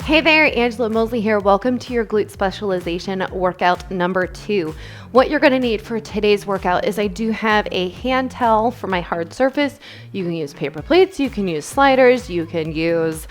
Hey there, Angela Mosley here. Welcome to your glute specialization workout number 2. What you're going to need for today's workout is I do have a hand towel for my hard surface. You can use paper plates, you can use sliders, you can use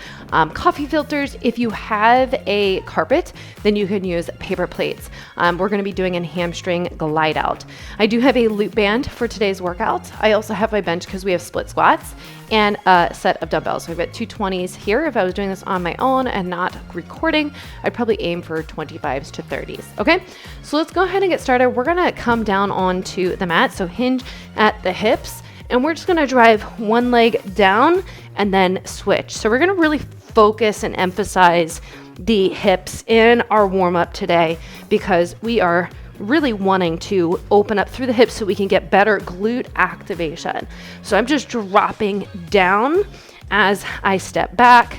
coffee filters. If you have a carpet, then you can use paper plates. We're going to be doing a hamstring glide out. I do have a loop band for today's workout. I also have my bench because we have split squats and a set of dumbbells. So I've got 220s here. If I was doing this on my own and not recording, I'd probably aim for 25s to 30s. Okay, so let's go ahead and get started. We're gonna come down onto the mat, so hinge at the hips, and we're just gonna drive one leg down and then switch. So we're gonna really focus and emphasize the hips in our warm up today because we are really wanting to open up through the hips so we can get better glute activation. So I'm just dropping down as I step back,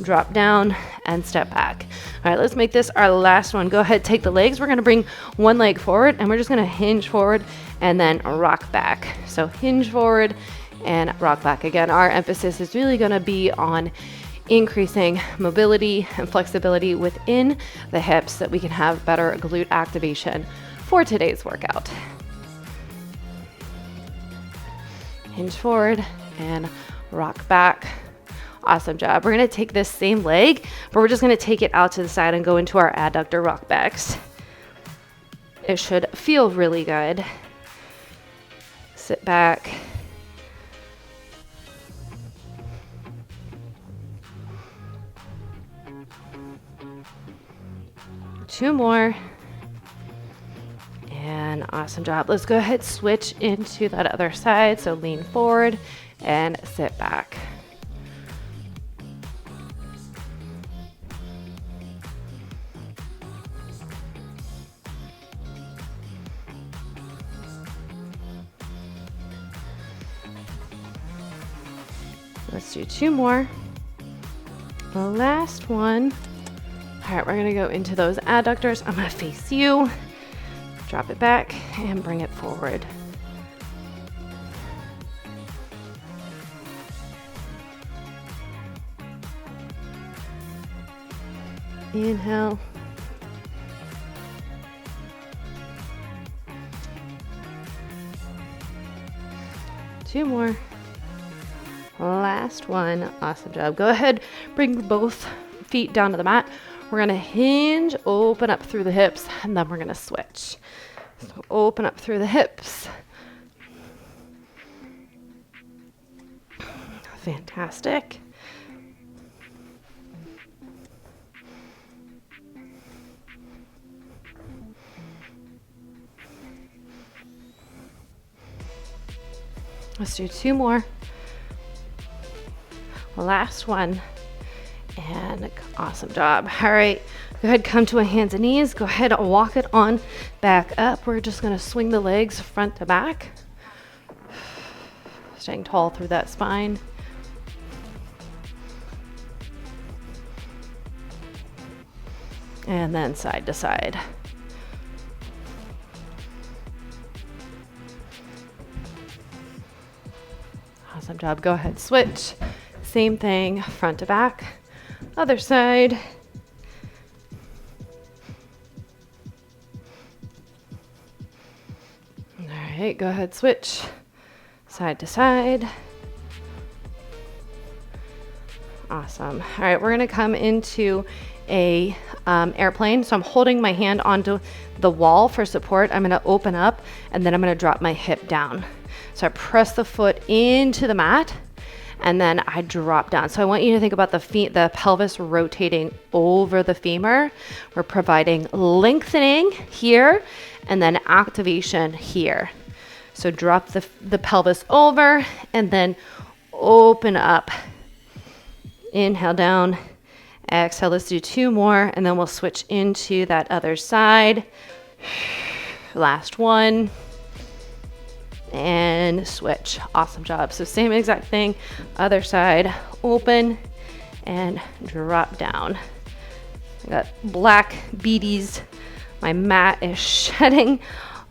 drop down and step back. All right, let's make this our last one. Go ahead, take the legs. We're gonna bring one leg forward and we're just gonna hinge forward and then rock back. So hinge forward and rock back. Again, our emphasis is really gonna be on increasing mobility and flexibility within the hips so that we can have better glute activation for today's workout. Hinge forward and rock back. Awesome job. We're going to take this same leg, but we're just going to take it out to the side and go into our adductor rock backs. It should feel really good. Sit back. Two more. And awesome job. Let's go ahead, switch into that other side. So lean forward and sit back. Let's do two more. The last one. All right, we're gonna go into those adductors. I'm gonna face you, drop it back and bring it forward. Inhale. Two more. Last one. Awesome job. Go ahead, bring both feet down to the mat. We're gonna hinge, open up through the hips, and then we're gonna switch. So open up through the hips. Fantastic. Let's do two more. Last one. And awesome job. All right, go ahead, come to a hands and knees. Go ahead, walk it on back up. We're just gonna swing the legs front to back. Staying tall through that spine. And then side to side. Awesome job. Go ahead, switch. Same thing, front to back. Other side. All right, go ahead, switch side to side. Awesome. All right, we're gonna come into a airplane. So I'm holding my hand onto the wall for support. I'm gonna open up and then I'm gonna drop my hip down. So I press the foot into the mat and then I drop down. So I want you to think about the feet, the pelvis rotating over the femur. We're providing lengthening here and then activation here. So drop the pelvis over and then open up. Inhale down, exhale. Let's do two more and then we'll switch into that other side. Last one. And switch. Awesome job. So same exact thing, other side, open and drop down. I got black beaties. My mat is shedding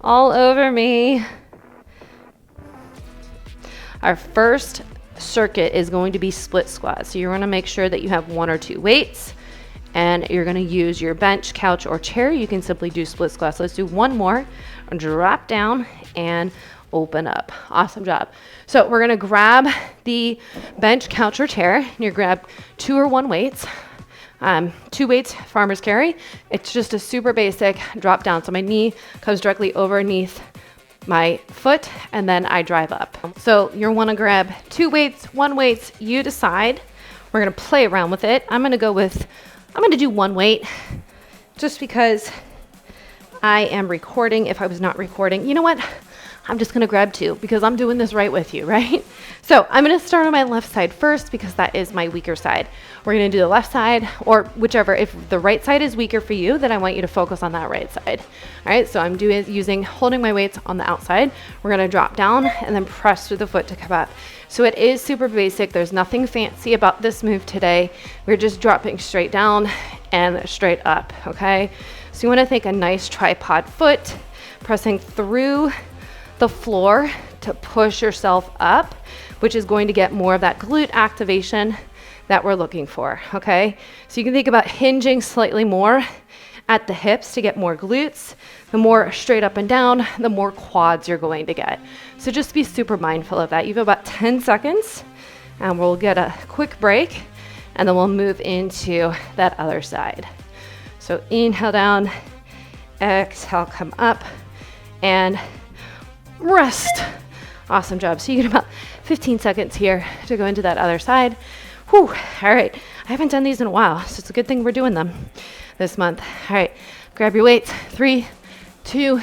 all over me. Our first circuit is going to be split squat. So you want to make sure that you have one or two weights and you're gonna use your bench, couch, or chair. You can simply do split squats. Let's do one more. Drop down and open up. Awesome job. So we're gonna grab the bench, couch, or chair, and you grab 2 or 1 weights. 2 weights, farmer's carry. It's just a super basic drop down. So my knee comes directly underneath my foot, and then I drive up. So you'll want to grab 2 weights, 1 weights, you decide. We're going to play around with it. I'm going to do 1 weight just because I am recording. If I was not recording, you know what? I'm just going to grab 2 because I'm doing this right with you, right? So I'm going to start on my left side first because that is my weaker side. We're going to do the left side, or whichever. If the right side is weaker for you, then I want you to focus on that right side. All right, so I'm holding my weights on the outside. We're going to drop down and then press through the foot to come up. So it is super basic. There's nothing fancy about this move today. We're just dropping straight down and straight up, okay? So you want to think a nice tripod foot, pressing through the floor to push yourself up, which is going to get more of that glute activation that we're looking for, okay? So you can think about hinging slightly more at the hips to get more glutes. The more straight up and down, the more quads you're going to get. So just be super mindful of that. You have about 10 seconds, and we'll get a quick break, and then we'll move into that other side. So inhale down, exhale, come up, and rest. Awesome job. So you get about 15 seconds here to go into that other side. Whew. All right. I haven't done these in a while, so it's a good thing we're doing them this month. All right. Grab your weights. 3, 2,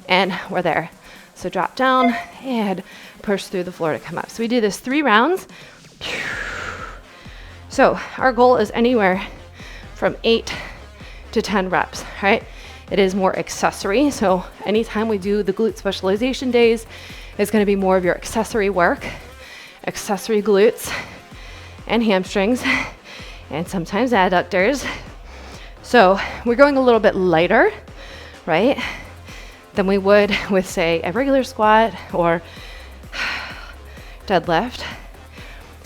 and we're there. So drop down and push through the floor to come up. So we do this 3 rounds. So our goal is anywhere from 8 to 10 reps, right? It is more accessory. So anytime we do the glute specialization days, it's going to be more of your accessory work, accessory glutes and hamstrings, and sometimes adductors. So we're going a little bit lighter, right, than we would with, say, a regular squat or deadlift.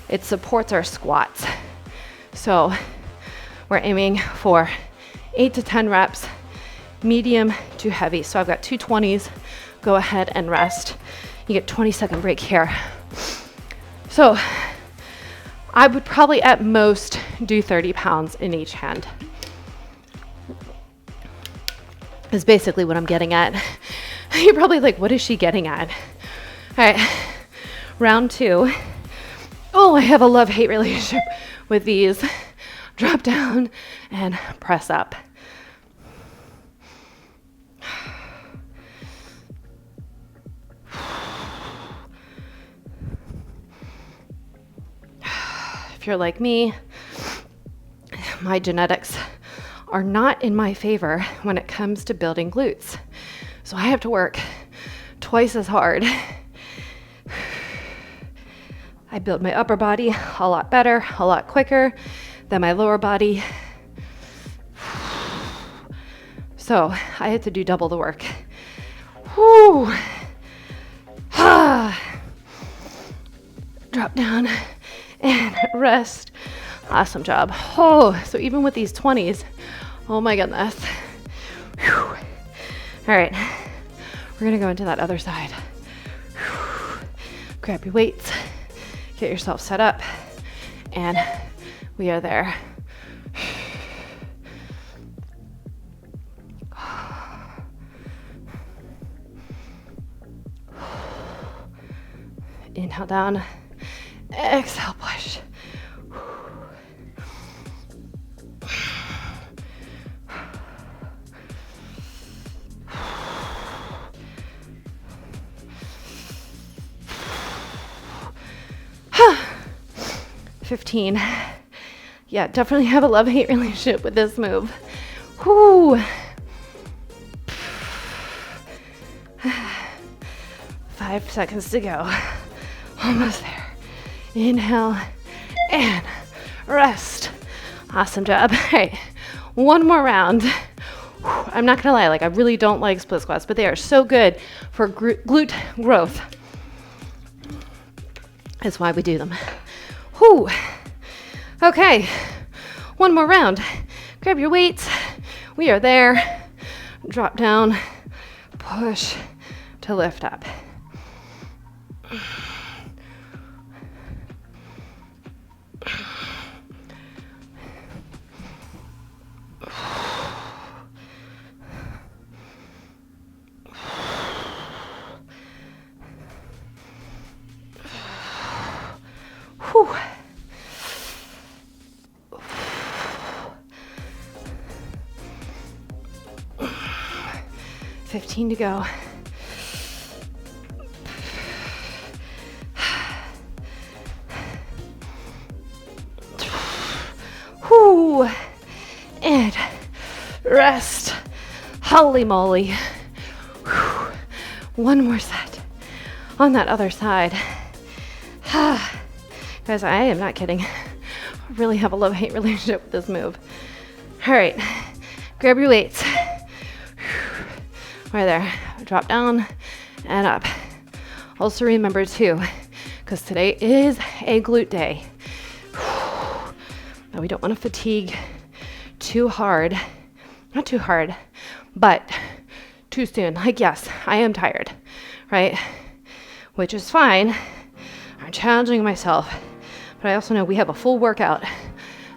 It supports our squats. So we're aiming for 8 to 10 reps, medium to heavy. So I've got 2 20s. Go ahead and rest. You get 20-second break here. So I would probably at most do 30 pounds in each hand. Is basically what I'm getting at. You're probably like, what is she getting at? All right, round 2. Oh, I have a love-hate relationship with these. Drop down and press up. If you're like me, my genetics are not in my favor when it comes to building glutes. So I have to work twice as hard. I build my upper body a lot better, a lot quicker than my lower body. So I had to do double the work. Whew. Drop down and rest. Awesome job. Oh, so even with these 20s, oh my goodness. Whew. All right, we're gonna go into that other side. Whew. Grab your weights, get yourself set up, and we are there. Inhale down, exhale, push. 15. Yeah, definitely have a love-hate relationship with this move. Whoo. 5 seconds to go. Almost there. Inhale and rest. Awesome job. All right, one more round. I'm not gonna lie, like I really don't like split squats, but they are so good for glute growth. That's why we do them. Whew. Okay, one more round. Grab your weights. We are there. Drop down, push to lift up. Whew. 15 to go. Whew. And rest. Holy moly. Whew. One more set on that other side. Guys, I am not kidding. I really have a love-hate relationship with this move. All right, grab your weights. Right there, drop down and up. Also remember too, because today is a glute day. Now we don't want to fatigue too hard. Not too hard, but too soon. Like, yes, I am tired, right? Which is fine. I'm challenging myself, but I also know we have a full workout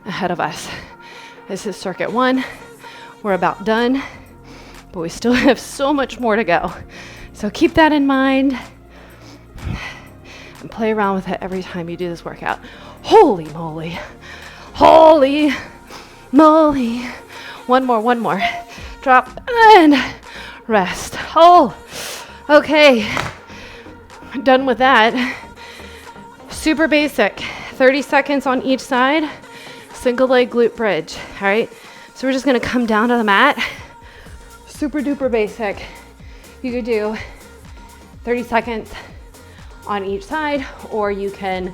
ahead of us. This is circuit 1. We're about done, but we still have so much more to go. So keep that in mind and play around with it every time you do this workout. Holy moly. Holy moly. One more. Drop and rest. Oh, okay. Done with that. Super basic. 30 seconds on each side. Single leg glute bridge. All right. So we're just going to come down to the mat. Super duper basic. You could do 30 seconds on each side, or you can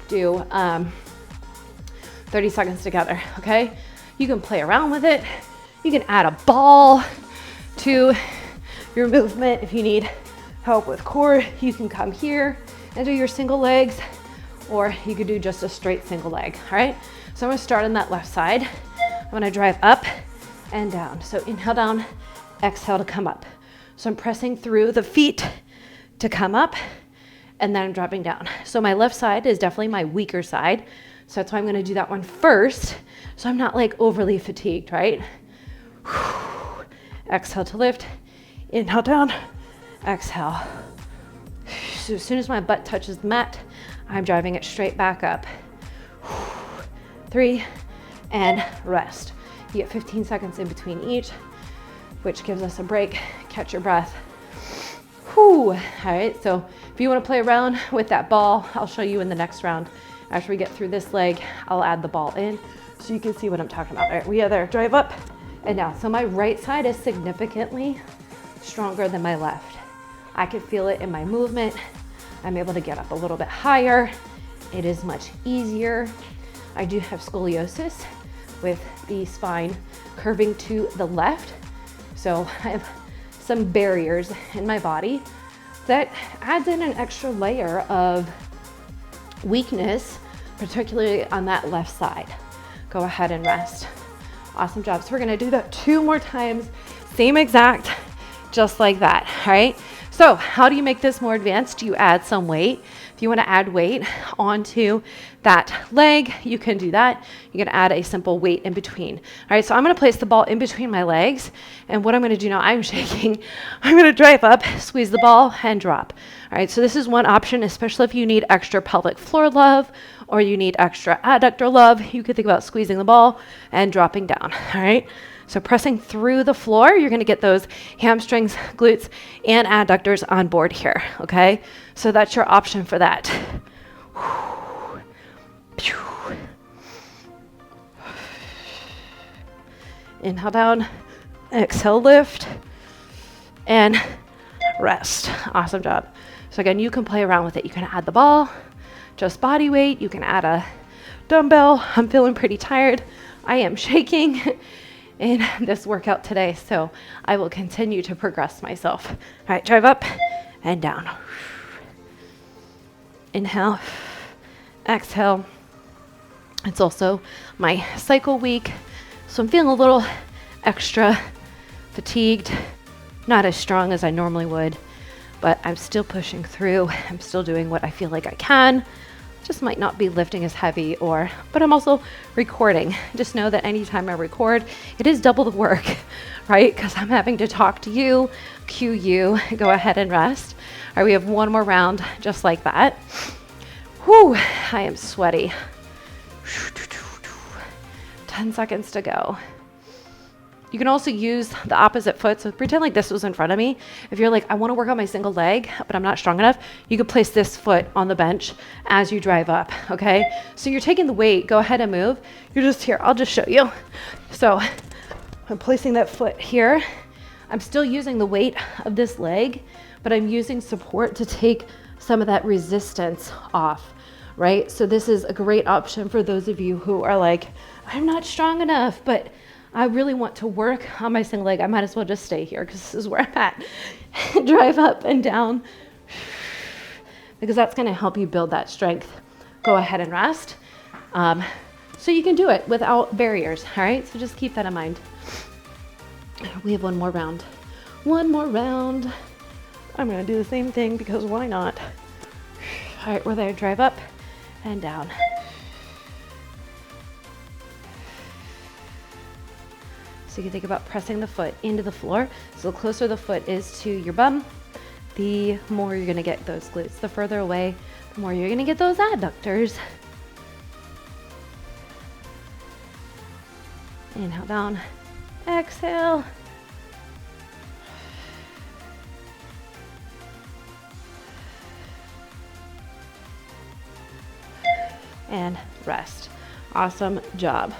do 30 seconds together, okay? You can play around with it. You can add a ball to your movement. If you need help with core, you can come here and do your single legs, or you could do just a straight single leg, all right? So I'm gonna start on that left side. I'm gonna drive up and down. So inhale down, exhale to come up. So I'm pressing through the feet to come up, and then I'm dropping down. So my left side is definitely my weaker side. So that's why I'm gonna do that one first, so I'm not like overly fatigued, right? Exhale to lift, inhale down, exhale. So as soon as my butt touches the mat, I'm driving it straight back up. 3, and rest. You get 15 seconds in between each, which gives us a break. Catch your breath. Whew. All right, so if you want to play around with that ball, I'll show you in the next round. After we get through this leg, I'll add the ball in so you can see what I'm talking about. All right, we either drive up and down. So my right side is significantly stronger than my left. I can feel it in my movement. I'm able to get up a little bit higher. It is much easier. I do have scoliosis with the spine curving to the left. So I have some barriers in my body that adds in an extra layer of weakness, particularly on that left side. Go ahead and rest. Awesome job. So we're gonna do that 2 more times, same exact, just like that, all right? So how do you make this more advanced? You add some weight. If you wanna add weight onto that leg, you can do that. You can add a simple weight in between. All right, so I'm gonna place the ball in between my legs, and what I'm gonna do now, I'm shaking, I'm gonna drive up, squeeze the ball, and drop. All right, so this is one option, especially if you need extra pelvic floor love, or you need extra adductor love. You could think about squeezing the ball and dropping down, all right? So pressing through the floor, you're gonna get those hamstrings, glutes, and adductors on board here, okay? So that's your option for that. Inhale down, exhale lift, and rest. Awesome job. So again, you can play around with it. You can add the ball, just body weight. You can add a dumbbell. I'm feeling pretty tired. I am shaking in this workout today, so I will continue to progress myself. All right, drive up and down. Inhale, exhale. It's also my cycle week, So I'm feeling a little extra fatigued, not as strong as I normally would, but I'm still pushing through. I'm still doing what I feel like I can. Just might not be lifting as heavy but I'm also recording. Just know that anytime I record, it is double the work, right? Because I'm having to talk to you, cue you, go ahead and rest. All right, we have one more round just like that. Whew, I am sweaty. 10 seconds to go. You can also use the opposite foot. So pretend like this was in front of me. If you're like, I want to work on my single leg, but I'm not strong enough, you could place this foot on the bench as you drive up, okay? So you're taking the weight, go ahead and move. You're just here, I'll just show you. So I'm placing that foot here. I'm still using the weight of this leg, but I'm using support to take some of that resistance off, right? So this is a great option for those of you who are like, I'm not strong enough, but I really want to work on my single leg. I might as well just stay here because this is where I'm at. Drive up and down because that's going to help you build that strength. Go ahead and rest. So you can do it without barriers, all right? So just keep that in mind. We have one more round. One more round. I'm going to do the same thing because why not? All right, we're there. Drive up and down. So you can think about pressing the foot into the floor. So the closer the foot is to your bum, the more you're gonna get those glutes. The further away, the more you're gonna get those adductors. Inhale down, exhale. And rest. Awesome job.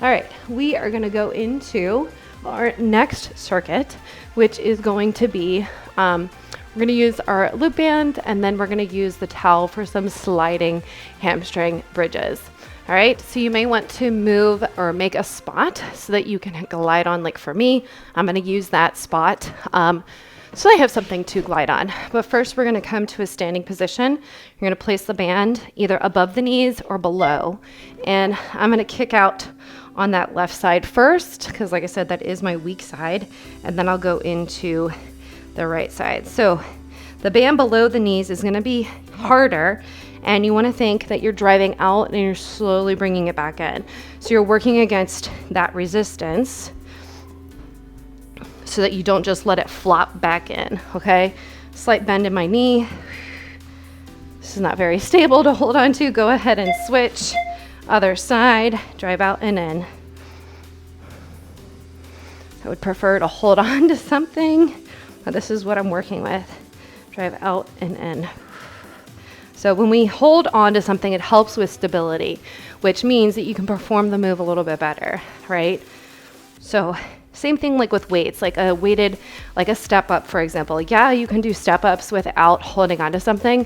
All right, we are gonna go into our next circuit, which is going to be, we're gonna use our loop band and then we're gonna use the towel for some sliding hamstring bridges. All right, so you may want to move or make a spot so that you can glide on. Like for me, I'm gonna use that spot so I have something to glide on. But first we're gonna come to a standing position. You're gonna place the band either above the knees or below. And I'm gonna kick out on that left side first, because like I said, that is my weak side. And then I'll go into the right side. So the band below the knees is gonna be harder. And you wanna think that you're driving out and you're slowly bringing it back in. So you're working against that resistance so that you don't just let it flop back in, okay? Slight bend in my knee. This is not very stable to hold on to. Go ahead and switch. Other side, drive out and in. I would prefer to hold on to something, but this is what I'm working with. Drive out and in. So when we hold on to something, it helps with stability, which means that you can perform the move a little bit better, right? So same thing like with weights, like a weighted, like a step up, for example. Yeah, you can do step ups without holding on to something.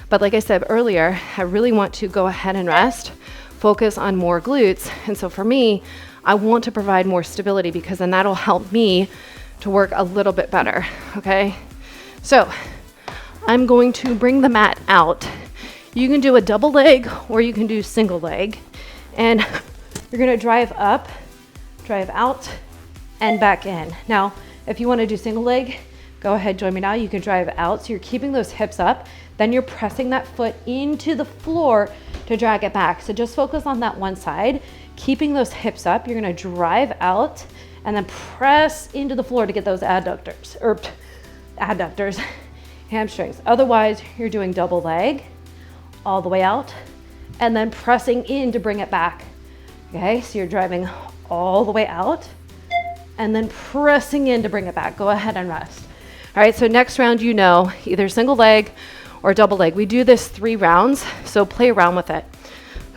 But like I said earlier, I really want to go ahead and rest, focus on more glutes. And so for me, I want to provide more stability because then that'll help me to work a little bit better, okay? So I'm going to bring the mat out. You can do a double leg or you can do single leg. And you're gonna drive up, drive out, and back in. Now, if you wanna do single leg, go ahead, join me now. You can drive out, so you're keeping those hips up, then you're pressing that foot into the floor to drag it back. So just focus on that one side, keeping those hips up. You're gonna drive out and then press into the floor to get those adductors, hamstrings. Otherwise, you're doing double leg, all the way out, and then pressing in to bring it back. Okay, so you're driving all the way out, and then pressing in to bring it back. Go ahead and rest. All right, so next round, you know, either single leg or double leg. We do this 3 rounds, so play around with it.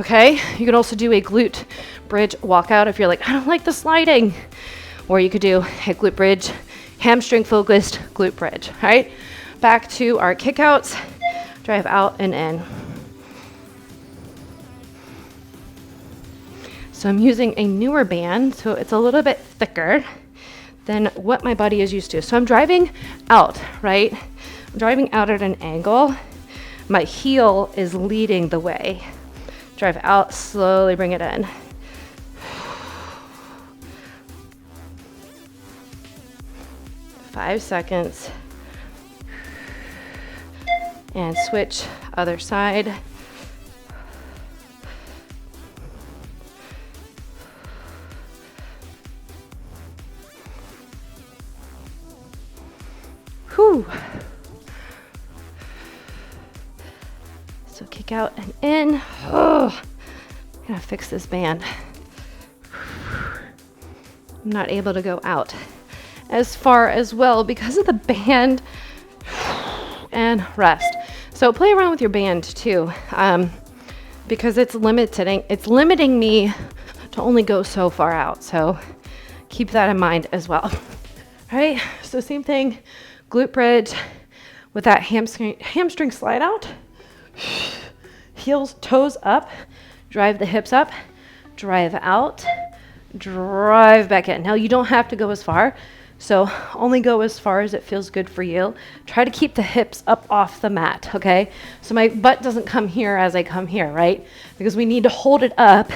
Okay, you can also do a glute bridge walkout if you're like, I don't like the sliding. Or you could do a glute bridge, hamstring focused glute bridge. All right, back to our kickouts, drive out and in. So I'm using a newer band, so it's a little bit thicker than what my body is used to. So I'm driving out, right? I'm driving out at an angle. My heel is leading the way. Drive out, slowly bring it in. 5 seconds. And switch other side. Whew. So kick out and in. Oh, I'm gonna fix this band. I'm not able to go out as far as well because of the band. And rest. So play around with your band too, because it's limiting me to only go so far out. So keep that in mind as well. All right, so same thing, glute bridge with that hamstring slide out. Heels, toes up, drive the hips up, drive out, drive back in. Now you don't have to go as far. So only go as far as it feels good for you. Try to keep the hips up off the mat, okay? So my butt doesn't come here as I come here, right? Because we need to hold it up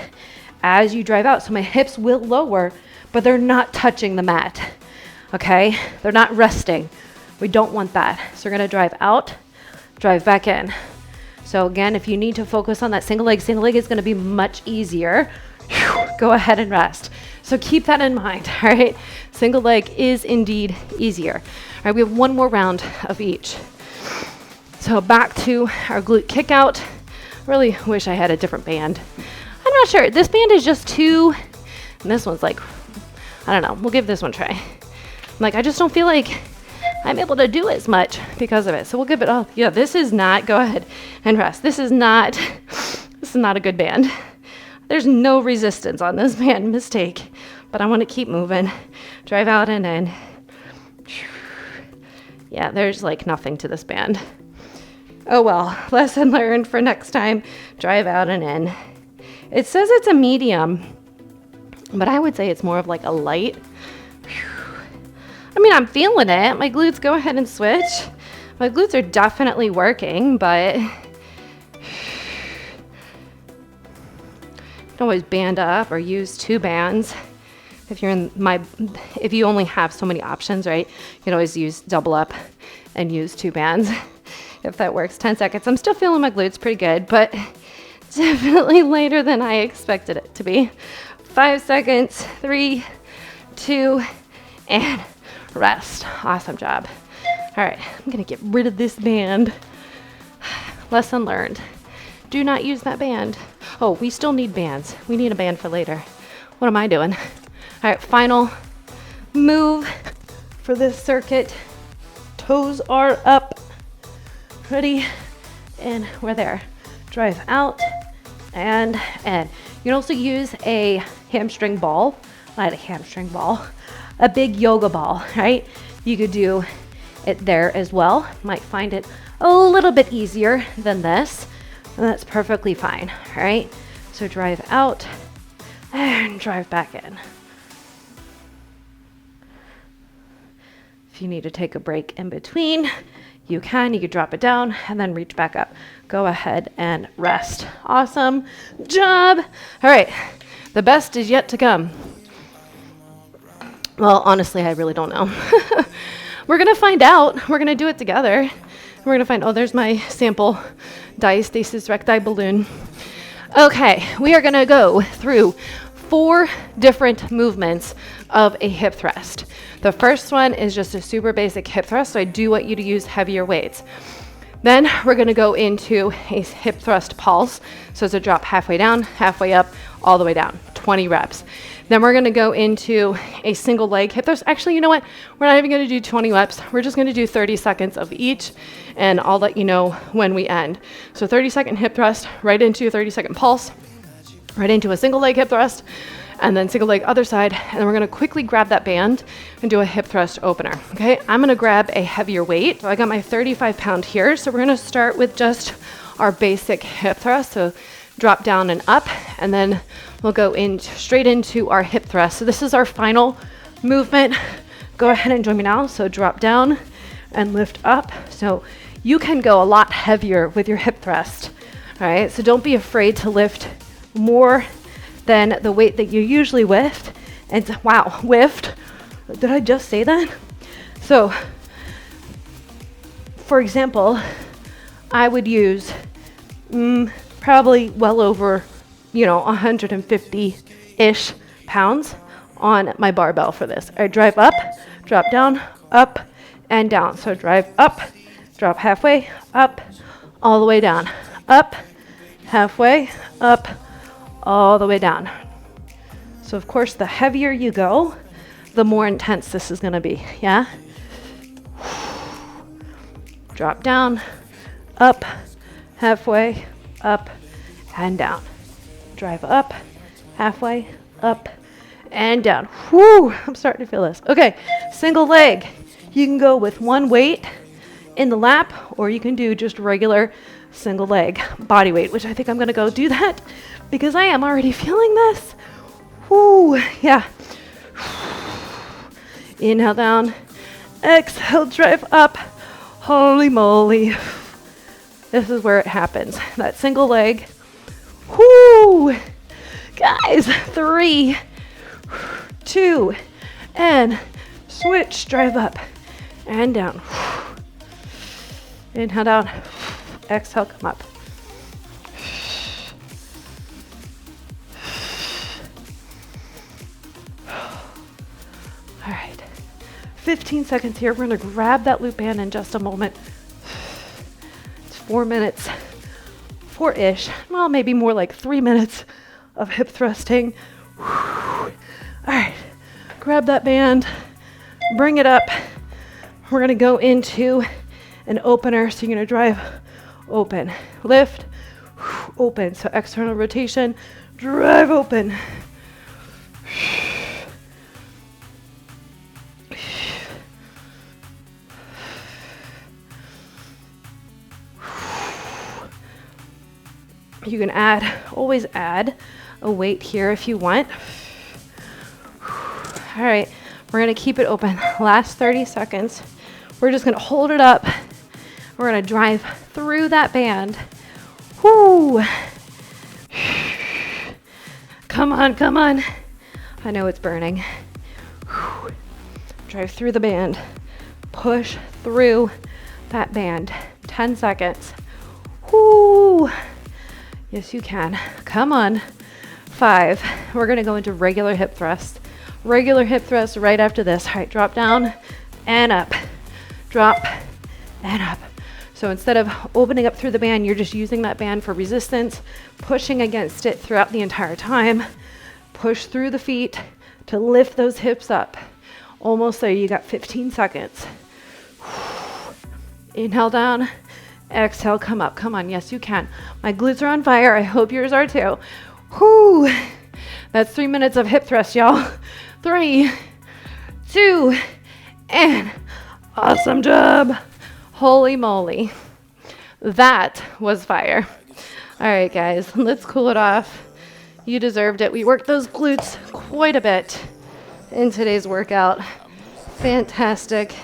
as you drive out. So my hips will lower, but they're not touching the mat, okay? They're not resting. We don't want that. So we're gonna drive out, drive back in. So again, if you need to focus on that single leg is gonna be much easier. Go ahead and rest. So keep that in mind, all right? Single leg is indeed easier. All right, we have one more round of each. So back to our glute kick out. Really wish I had a different band. I'm not sure. This band is just too, and this one's like, I don't know. We'll give this one a try. Like, I just don't feel like I'm able to do as much because of it. So we'll give it, oh, yeah, this is not, go ahead and rest. This is not a good band. There's no resistance on this band, mistake. But I want to keep moving. Drive out and in. Yeah, there's like nothing to this band. Oh well, lesson learned for next time. Drive out and in. It says it's a medium, but I would say it's more of like a light. I mean, I'm feeling it. My glutes, go ahead and switch. My glutes are definitely working, but you can always band up or use 2 bands. If you only have so many options, right? You can always use double up and use 2 bands if that works. 10 seconds. I'm still feeling my glutes pretty good, but definitely later than I expected it to be. 5 seconds, 3, 2, and rest. Awesome job. All right, I'm gonna get rid of this band. Lesson learned. Do not use that band. Oh, we still need bands. We need a band for later. What am I doing? All right, final move for this circuit. Toes are up. Ready? And we're there. Drive out and in. You can also use a hamstring ball, not a hamstring ball, a big yoga ball, right? You could do it there as well. Might find it a little bit easier than this, and that's perfectly fine, all right? So drive out and drive back in. If you need to take a break in between, you could drop it down and then reach back up. Go ahead and rest. Awesome job. All right, the best is yet to come. Well, honestly, I really don't know. We're gonna find out. We're gonna do it together. We're gonna find, oh, there's my sample diastasis recti balloon. Okay, we are gonna go through 4 different movements of a hip thrust. The first one is just a super basic hip thrust, so I do want you to use heavier weights. Then we're gonna go into a hip thrust pulse. So it's a drop halfway down, halfway up, all the way down, 20 reps. Then we're gonna go into a single leg hip thrust. Actually, you know what? We're not even gonna do 20 reps. We're just gonna do 30 seconds of each, and I'll let you know when we end. So 30-second hip thrust, right into a 30-second pulse, right into a single leg hip thrust, and then single leg other side, and then we're gonna quickly grab that band and do a hip thrust opener, okay? I'm gonna grab a heavier weight. So I got my 35-pound here, so we're gonna start with just our basic hip thrust, so drop down and up, and then we'll go in straight into our hip thrust. So this is our final movement. Go ahead and join me now. So drop down and lift up. So you can go a lot heavier with your hip thrust, all right? So don't be afraid to lift more than the weight that you usually lift. And wow, lift, did I just say that? So, for example, I would use probably well over, 150-ish pounds on my barbell for this. I drive up, drop down, up, and down. So drive up, drop halfway, up, all the way down, up, halfway, up, all the way down. So of course, the heavier you go, the more intense this is gonna be, yeah? Drop down, up, halfway, up, and down. Drive up, halfway, up, and down. Whoo, I'm starting to feel this. Okay, single leg. You can go with one weight in the lap, or you can do just regular single leg body weight, which I think I'm gonna go do that because I am already feeling this. Whoo, yeah. Inhale down, exhale, drive up. Holy moly. This is where it happens. That single leg. Whoo! Guys, 3, 2, and switch, drive up and down. Inhale down, exhale, come up. All right, 15 seconds here. We're gonna grab that loop band in just a moment. It's 4 minutes, 4-ish, well, maybe more like 3 minutes of hip thrusting. All right, grab that band, bring it up. We're gonna go into an opener. So you're gonna drive, open, lift, open. So external rotation, drive, open. You can always add a weight here if you want. All right, we're gonna keep it open. Last 30 seconds. We're just gonna hold it up. We're gonna drive through that band. Whoo! Come on, come on. I know it's burning. Whew. Drive through the band. Push through that band. 10 seconds. Whoo! Yes, you can. Come on. 5. We're gonna go into regular hip thrust. Regular hip thrust right after this. All right, drop down and up. Drop and up. So instead of opening up through the band, you're just using that band for resistance, pushing against it throughout the entire time. Push through the feet to lift those hips up. Almost there, you got 15 seconds. Inhale down, exhale, come up. Come on, yes, you can. My glutes are on fire. I hope yours are too. Whoo! That's 3 minutes of hip thrust, y'all. 3, 2, and awesome job. Holy moly. That was fire. All right, guys, let's cool it off. You deserved it. We worked those glutes quite a bit in today's workout. Fantastic.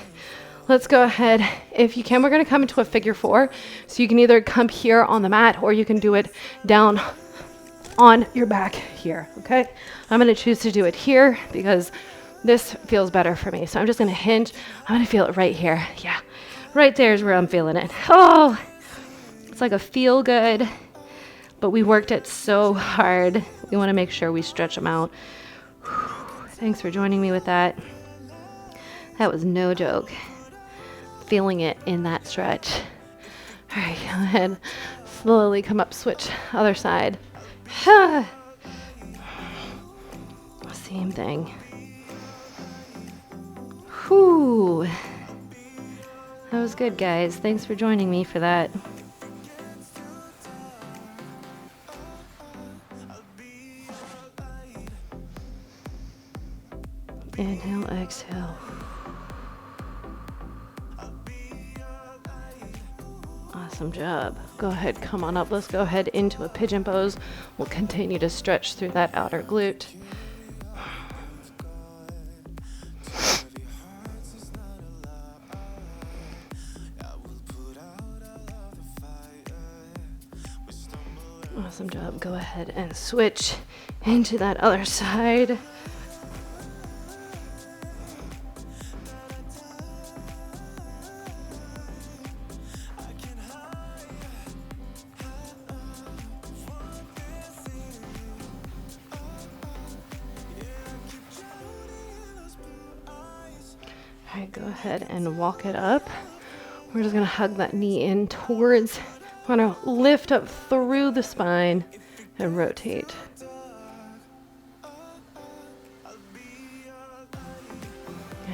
Let's go ahead. If you can, we're gonna come into a figure 4. So you can either come here on the mat or you can do it down on your back here, okay? I'm gonna choose to do it here because this feels better for me. So I'm just gonna hinge. I'm gonna feel it right here. Yeah, right there is where I'm feeling it. Oh, it's like a feel good, but we worked it so hard. We wanna make sure we stretch them out. Thanks for joining me with that. That was no joke. Feeling it in that stretch. All right, go ahead. Slowly come up, switch, other side. Same thing. Whew. That was good, guys. Thanks for joining me for that. Inhale, exhale. Awesome job. Go ahead, come on up. Let's go ahead into a pigeon pose. We'll continue to stretch through that outer glute. Awesome job. Go ahead and switch into that other side. Okay, go ahead and walk it up. We're just gonna hug that knee in towards, wanna lift up through the spine and rotate.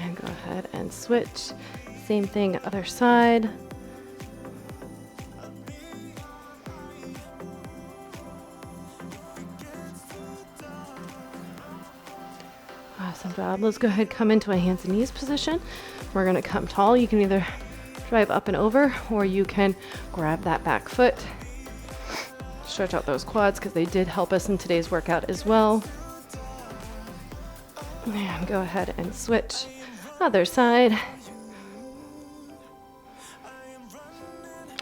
And go ahead and switch. Same thing, other side. Awesome job. Let's go ahead and come into a hands and knees position. We're gonna come tall. You can either drive up and over, or you can grab that back foot. Stretch out those quads because they did help us in today's workout as well. And go ahead and switch. Other side.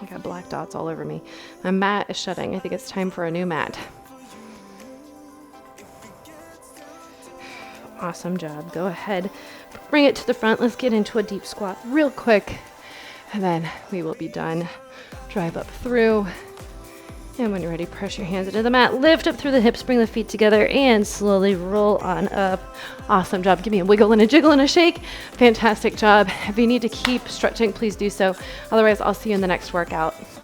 I got black dots all over me. My mat is shutting. I think it's time for a new mat. Awesome job. Go ahead, bring it to the front. Let's get into a deep squat real quick, and then we will be done. Drive up through, and when you're ready, press your hands into the mat. Lift up through the hips, bring the feet together, and slowly roll on up. Awesome job. Give me a wiggle and a jiggle and a shake. Fantastic job. If you need to keep stretching, please do so. Otherwise, I'll see you in the next workout.